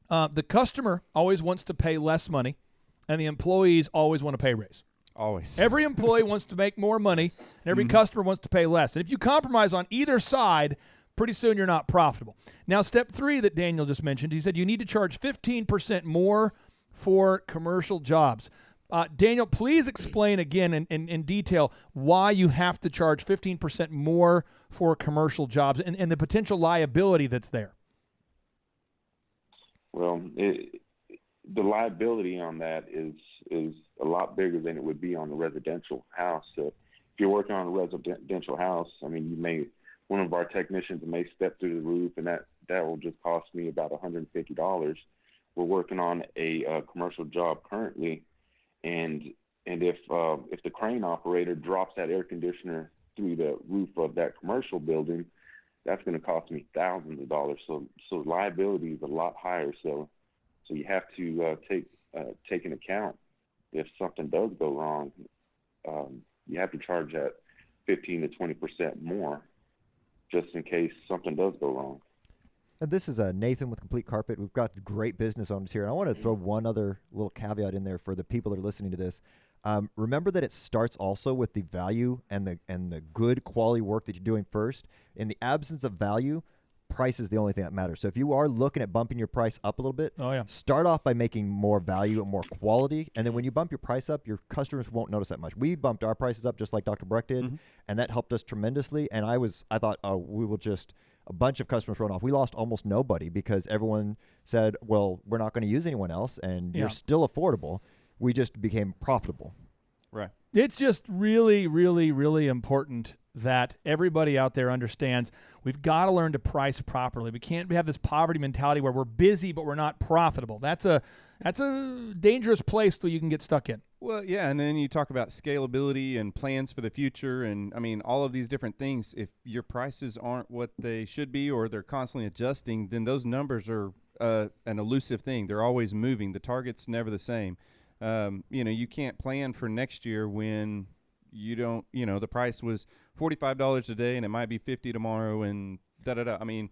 the customer always wants to pay less money, and the employees always want to pay raise. Always. Every employee wants to make more money, and every customer wants to pay less. And if you compromise on either side, pretty soon you're not profitable. Now, step 3 that Daniel just mentioned, he said you need to charge 15% more for commercial jobs. Daniel, please explain again in detail why you have to charge 15% more for commercial jobs and the potential liability that's there. Well, the liability on that is a lot bigger than it would be on a residential house. So if you're working on a residential house, I mean, one of our technicians may step through the roof, and that will just cost me about $150. We're working on a commercial job currently, and if the crane operator drops that air conditioner through the roof of that commercial building, that's going to cost me thousands of dollars. So liability is a lot higher. So you have to take into account if something does go wrong, you have to charge that 15 to 20% more, just in case something does go wrong. And this is Nathan with Complete Carpet. We've got great business owners here. And I want to throw one other little caveat in there for the people that are listening to this. Remember that it starts also with the value and the good quality work that you're doing first. In the absence of value, price is the only thing that matters. So if you are looking at bumping your price up a little bit, start off by making more value and more quality. And then when you bump your price up, your customers won't notice that much. We bumped our prices up just like Dr. Breck did, and that helped us tremendously. And I thought, we will just... a bunch of customers run off. We lost almost nobody because everyone said, well, we're not going to use anyone else, and you're still affordable. We just became profitable. Right. It's just really, really, really important that everybody out there understands we've got to learn to price properly. We can't have this poverty mentality where we're busy but we're not profitable. That's a dangerous place that you can get stuck in. Well, yeah, and then you talk about scalability and plans for the future, and I mean all of these different things. If your prices aren't what they should be, or they're constantly adjusting, then those numbers are an elusive thing. They're always moving. The target's never the same. You can't plan for next year when you don't. The price was $45 today, and it might be $50 tomorrow, and da da da. I mean,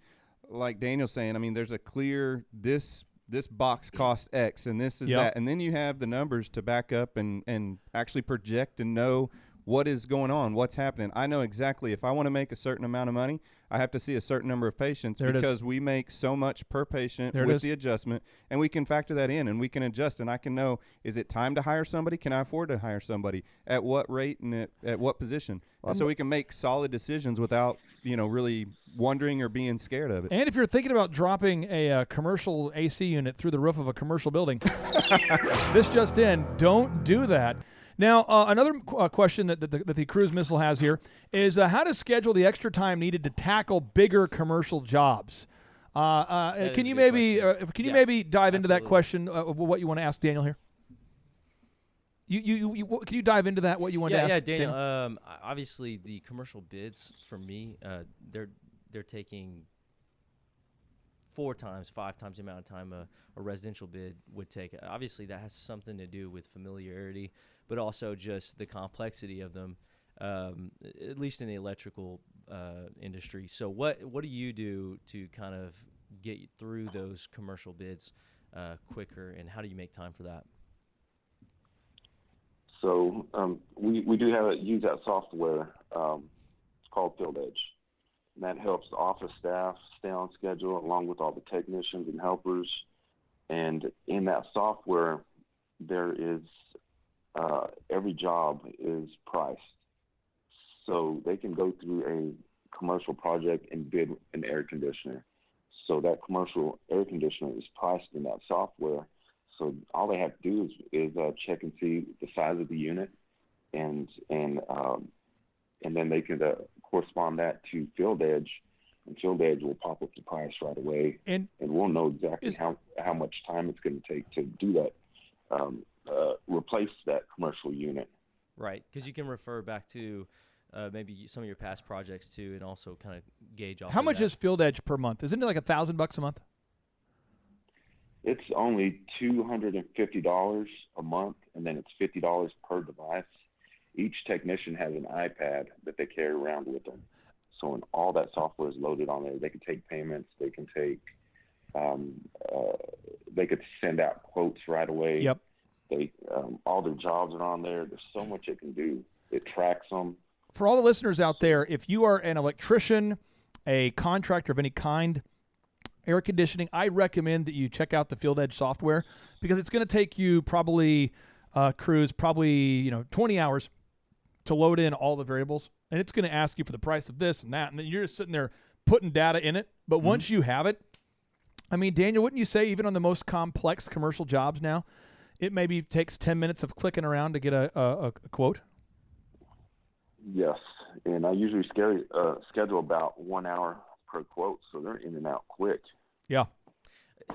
like Daniel's saying, I mean, there's a clear this box costs X and this is that. And then you have the numbers to back up and actually project and know what is going on, what's happening. I know exactly if I want to make a certain amount of money, I have to see a certain number of patients because we make so much per patient with the adjustment, and we can factor that in and we can adjust. And I can know, is it time to hire somebody? Can I afford to hire somebody? At what rate and at what position? And so we can make solid decisions without, really wondering or being scared of it. And if you're thinking about dropping a commercial AC unit through the roof of a commercial building, this just in, don't do that. Now, another question that the cruise missile has here is how to schedule the extra time needed to tackle bigger commercial jobs. Can you maybe dive into that question? What you want to ask Daniel here? Can you dive into that? What you want to ask? Yeah, Daniel. Obviously, the commercial bids for me, they're taking 4 times, 5 times the amount of time a residential bid would take. Obviously, that has something to do with familiarity, but also just the complexity of them, at least in the electrical industry. So what do you do to kind of get through those commercial bids quicker, and how do you make time for that? So we do use that software. It's called Field Edge. And that helps the office staff stay on schedule along with all the technicians and helpers. And in that software, there is every job is priced. So they can go through a commercial project and bid an air conditioner. So that commercial air conditioner is priced in that software. So all they have to do is check and see the size of the unit, and then they can correspond that to Field Edge, and Field Edge will pop up the price right away, and we'll know exactly how much time it's going to take to do that, replace that commercial unit. Right, because you can refer back to maybe some of your past projects too, and also kind of gauge off. How much is Field Edge per month? Isn't it like $1,000 a month? It's only $250 a month, and then it's $50 per device. Each technician has an iPad that they carry around with them. So when all that software is loaded on there, they can take payments. They can take, they could send out quotes right away. Yep. All their jobs are on there. There's so much it can do. It tracks them. For all the listeners out there, if you are an electrician, a contractor of any kind, air conditioning, I recommend that you check out the Field Edge software, because it's going to take you probably 20 hours to load in all the variables, and it's going to ask you for the price of this and that, and then you're just sitting there putting data in it. But once you have it, I mean, Daniel, wouldn't you say even on the most complex commercial jobs now, it maybe takes 10 minutes of clicking around to get a quote? Yes, and I usually schedule about 1 hour per quote, so they're in and out quick. Yeah.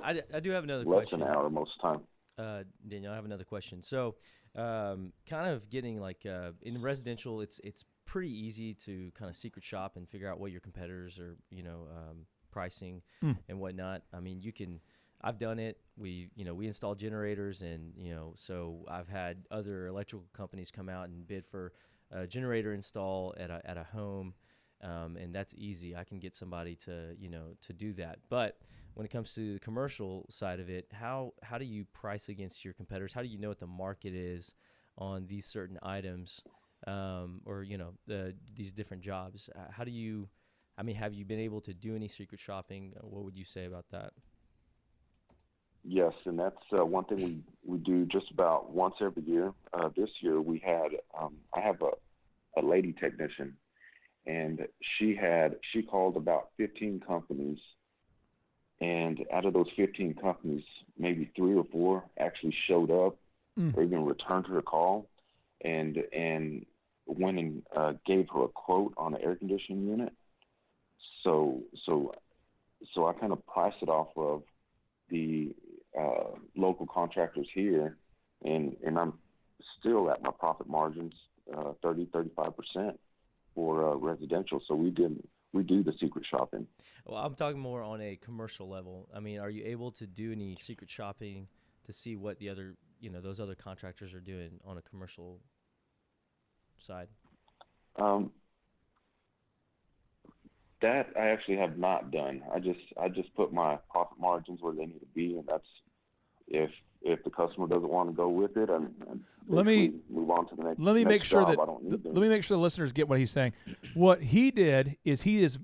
I do have another Less question. than an hour most of the time. Daniel, I have another question. So kind of getting like in residential, it's pretty easy to kind of secret shop and figure out what your competitors are, pricing and whatnot. I mean, I've done it. We install generators, and, so I've had other electrical companies come out and bid for a generator install at a home. And that's easy. I can get somebody to do that. But when it comes to the commercial side of it, how do you price against your competitors? How do you know what the market is on these certain items, or these different jobs? How do you? I mean, have you been able to do any secret shopping? What would you say about that? Yes, and that's one thing we do just about once every year. This year we had I have a lady technician. And she called about 15 companies, and out of those 15 companies, maybe 3 or 4 actually showed up or even returned her call, and went and gave her a quote on an air conditioning unit. So I kind of price it off of the local contractors here, and I'm still at my profit margins, 35% for residential. So we do the secret shopping. Well, I'm talking more on a commercial level. I mean, are you able to do any secret shopping to see what the other, those other contractors are doing on a commercial side? That I actually have not done. I just put my profit margins where they need to be, and that's if the customer doesn't want to go with it, and let me move on to the next. Let me make sure job. that I don't need them. let me make sure the listeners get what he's saying. What he did is he is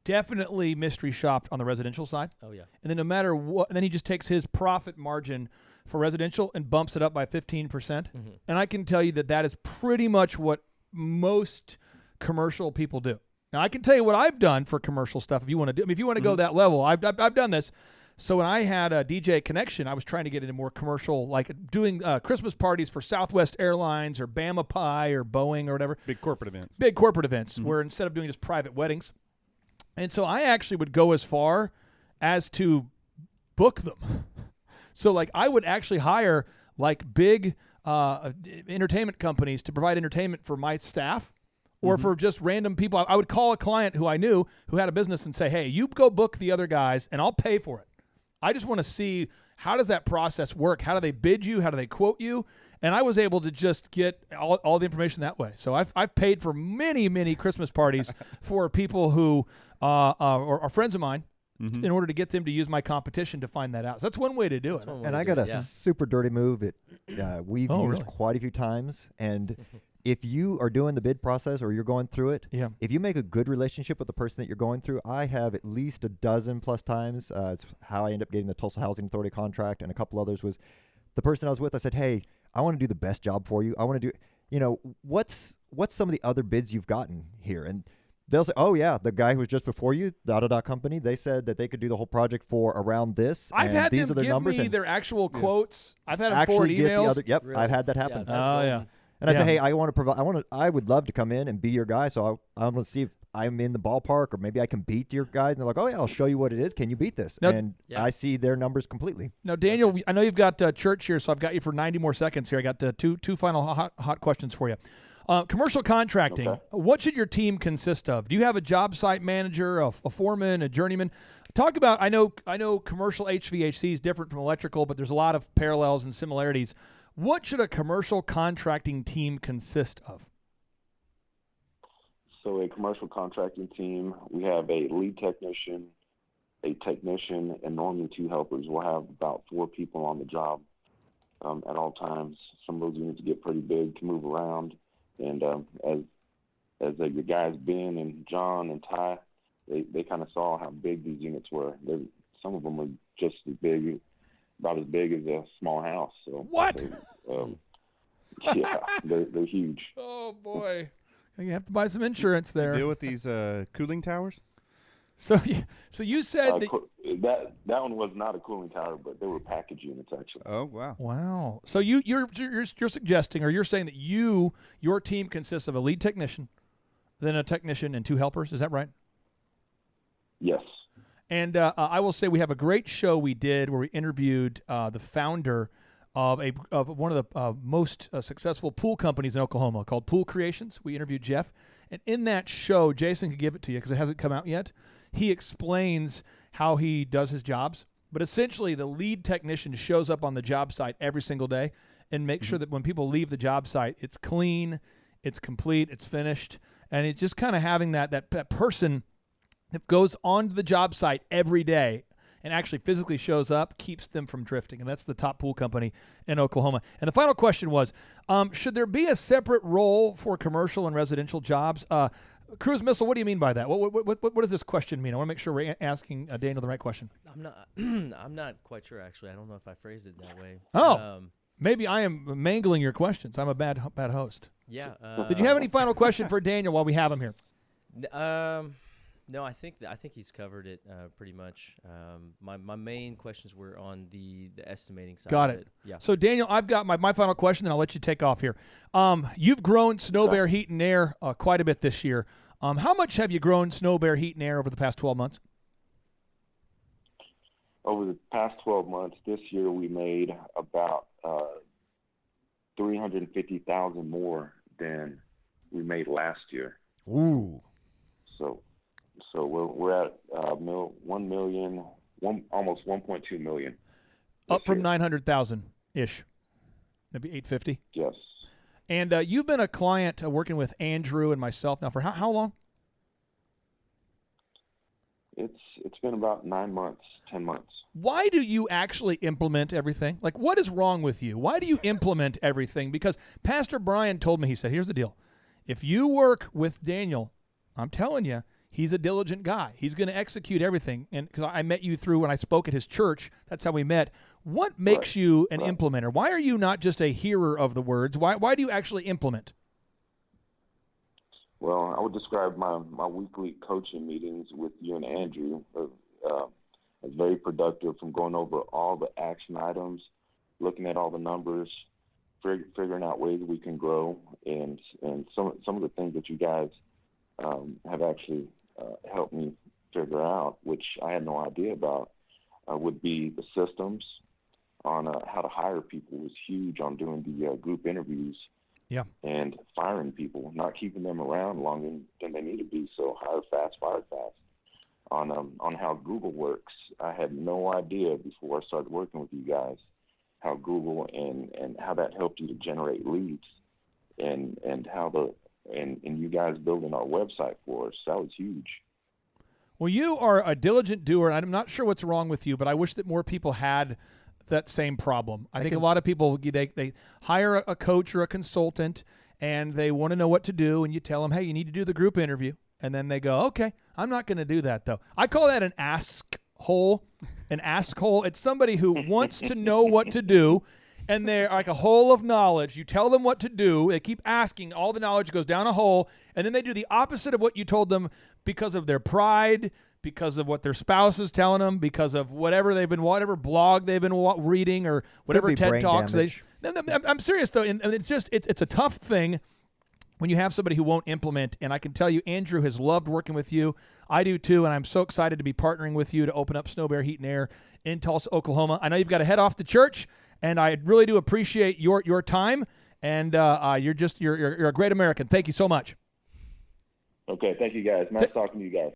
definitely mystery shopped on the residential side. Oh yeah. And then no matter what, and then he just takes his profit margin for residential and bumps it up by 15%. Mm-hmm. And I can tell you that is pretty much what most commercial people do. Now I can tell you what I've done for commercial stuff. If you want to do, if you want to go that level, I've done this. So when I had a DJ Connection, I was trying to get into more commercial, like doing Christmas parties for Southwest Airlines or Bama Pie or Boeing or whatever. Big corporate events. Big corporate events where instead of doing just private weddings. And so I actually would go as far as to book them. So like I would actually hire like big entertainment companies to provide entertainment for my staff. Or for just random people. I would call a client who I knew who had a business and say, hey, you go book the other guys and I'll pay for it. I just want to see, how does that process work? How do they bid you? How do they quote you? And I was able to just get all the information that way. So I've paid for many, many Christmas parties for people who are friends of mine in order to get them to use my competition to find that out. So that's one way to do it. And I got a super dirty move that we've used really? quite a few times. And if you are doing the bid process or you're going through it, if you make a good relationship with the person that you're going through, I have at least a dozen plus times. It's how I end up getting the Tulsa Housing Authority contract, and a couple others was the person I was with. I said, hey, I want to do the best job for you. I want to do, what's some of the other bids you've gotten here? And they'll say, oh, yeah, the guy who was just before you, the company, they said that they could do the whole project for around this. I've had these them are their give numbers, me their actual quotes. I've had them forward actually get emails. the other. Yep, Really? I've had that happen. Yeah. And I say, hey, I want to provide. I would love to come in and be your guy. So I'm going to see if I'm in the ballpark, or maybe I can beat your guys. And they're like, oh yeah, I'll show you what it is. Can you beat this? Now, and I see their numbers completely. Now, Daniel, I know you've got church here, so I've got you for 90 more seconds here. I got two final hot questions for you. Commercial contracting. Okay. What should your team consist of? Do you have a job site manager, a foreman, a journeyman? Talk about. I know commercial HVAC is different from electrical, but there's a lot of parallels and similarities. What should a commercial contracting team consist of? So a commercial contracting team, we have a lead technician, a technician, and normally 2 helpers. We'll have about 4 people on the job at all times. Some of those units get pretty big to move around. And as your guys, Ben and John and Ty, they kind of saw how big these units were. Some of them were just as big, about as big as a small house. So what? Yeah, they're huge. Oh boy, you have to buy some insurance there. Deal with these cooling towers. So you said that one was not a cooling tower, but they were package units actually. Oh wow! Wow. So you're suggesting, or you're saying that your team consists of a lead technician, then a technician, and 2 helpers. Is that right? Yes. And I will say we have a great show we did where we interviewed the founder of one of the most successful pool companies in Oklahoma called Pool Creations. We interviewed Jeff, and in that show, Jason could give it to you because it hasn't come out yet. He explains how he does his jobs, but essentially the lead technician shows up on the job site every single day and makes sure that when people leave the job site, it's clean, it's complete, it's finished, and it's just kind of having that person that goes onto the job site every day and actually physically shows up, keeps them from drifting. And that's the top pool company in Oklahoma. And the final question was, should there be a separate role for commercial and residential jobs? Cruise missile, what do you mean by that? What does this question mean? I want to make sure we're asking Daniel the right question. I'm not quite sure, actually. I don't know if I phrased it that way. Oh, maybe I am mangling your questions. I'm a bad host. Yeah. Did you have any final question for Daniel while we have him here? No, I think he's covered it pretty much. My main questions were on the estimating side. Got of it. Yeah. So Daniel, I've got my final question, and I'll let you take off here. You've grown Snow Bear Heat and Air quite a bit this year. How much have you grown Snow Bear Heat and Air over the past 12 months? Over the past 12 months, this year we made about $350,000 more than we made last year. Ooh. So we're at almost 1.2 million. Up from year. 900,000 ish, maybe 850. Yes. And you've been a client working with Andrew and myself now for how long? It's been about 9 months, 10 months. Why do you actually implement everything? Like, what is wrong with you? Why do you implement everything? Because Pastor Brian told me, he said, here's the deal. If you work with Daniel, I'm telling you, he's a diligent guy. He's going to execute everything. And because I met you through when I spoke at his church, that's how we met. What makes you an implementer? Why are you not just a hearer of the words? Why do you actually implement? Well, I would describe my weekly coaching meetings with you and Andrew as very productive, from going over all the action items, looking at all the numbers, figuring out ways we can grow, and some of the things that you guys have actually helped me figure out, which I had no idea about, would be the systems on how to hire people was huge on doing the group interviews. Yeah. And firing people, not keeping them around longer than they need to be. So hire fast, fire fast. On how Google works, I had no idea before I started working with you guys how Google and how that helped you to generate leads, and how and you guys building our website for us. That was huge. Well, you are a diligent doer, and I'm not sure what's wrong with you, but I wish that more people had that same problem. I think a lot of people, they hire a coach or a consultant, and they want to know what to do, and you tell them, hey, you need to do the group interview. And then they go, okay, I'm not going to do that, though. I call that an ask hole. An ask hole. It's somebody who wants to know what to do, and they're like a hole of knowledge. You tell them what to do. They keep asking. All the knowledge goes down a hole, and then they do the opposite of what you told them because of their pride, because of what their spouse is telling them, because of whatever blog they've been reading, or whatever TED Talks. I'm serious, though, and it's a tough thing when you have somebody who won't implement. And I can tell you, Andrew has loved working with you. I do too, and I'm so excited to be partnering with you to open up Snow Bear Heat and Air in Tulsa, Oklahoma. I know you've got to head off to church, and I really do appreciate your time. And you're a great American. Thank you so much. Okay, thank you guys. Nice talking to you guys.